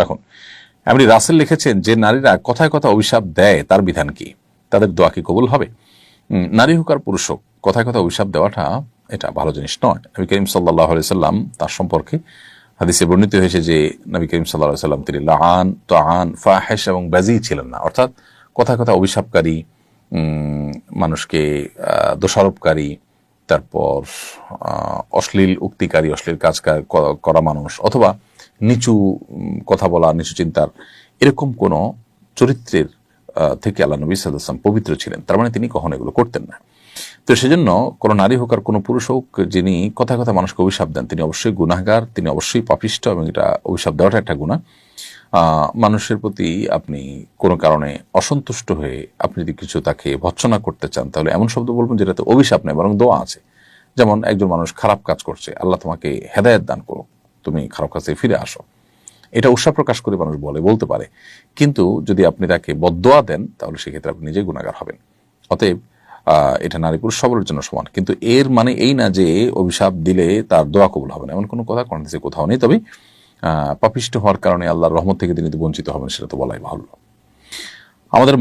রাখুন। এমনি রাসেল লিখেছেন যে নারীরা কথায় কথা অভিশাপ দেয় তার বিধান কি, তাদের দোয়া কি কবুল হবে? নারী হোক আর পুরুষ হোক, কথায় কথা অভিশাপ দেওয়াটা এটা ভালো জিনিস নয়। নবী করিম সাল্লাল্লাহু আলাইহি সাল্লাম তার সম্পর্কে হাদিসে বর্ণিত হয়েছে যে নবী করিম সাল্লাল্লাহু আলাইহি সাল্লাম তিনি লাআন, তাআন, ফাহিশ এবং বাযী ছিলেন না। অর্থাৎ কথায় কথা অভিশাপকারী, মানুষকে দোষারোপকারী, তারপর অশ্লীল উক্তিকারী, অশ্লীল কাজ করা মানুষ, অথবা নিচু কথা বলা, নিচু চিন্তার এরকম কোন চরিত্রের থেকে আল্লাহ নবী সাল্লাল্লাহু আলাইহি ওয়াসাল্লাম পবিত্র ছিলেন। তার মানে তিনি কখনো এগুলো করতেন না। তো সেজন্য কোনো নারী হোক আর কোনো পুরুষ হোক, যিনি কথা কথা মানুষকে অভিশাপ দেন তিনি অবশ্যই গুনাহগার, তিনি অবশ্যই পাপিষ্ট, এবং এটা অভিশাপ দেওয়াটা একটা গুনাহ। মানুষের প্রতি আপনি কোনো কারণে অসন্তুষ্ট হয়ে আপনি যদি কিছু তাকে ভর্ৎসনা করতে চান, তাহলে এমন শব্দ বলবেন যেটাতে অভিশাপ নেই বরং দোয়া আছে। যেমন একজন মানুষ খারাপ কাজ করছে, আল্লাহ তোমাকে হেদায়েত দান করুক, তুমি খারাপ কাজ থেকে ফিরে আসো, এটা উৎসাহ প্রকাশ করে মানুষ বলতে পারে। কিন্তু যদি আপনি তাকে বদদোয়া দেন, তাহলে সেক্ষেত্রে আপনি নিজে গুনাহগার হবেন। অতএব এটা নারী পুরুষ সবার জন্য সমান, কিন্তু এর মানে এই না যে অভিশাপ দিলে তার দোয়া কবুল হবে না, এমন কোনো কথা কোন হাদিসে কোথাও নেই। তবে পাপিষ্ট হওয়ার কারণে আল্লাহর রহমত থেকে তিনি বঞ্চিত হবেন, সেটা তো বলাই ভালো। আমাদের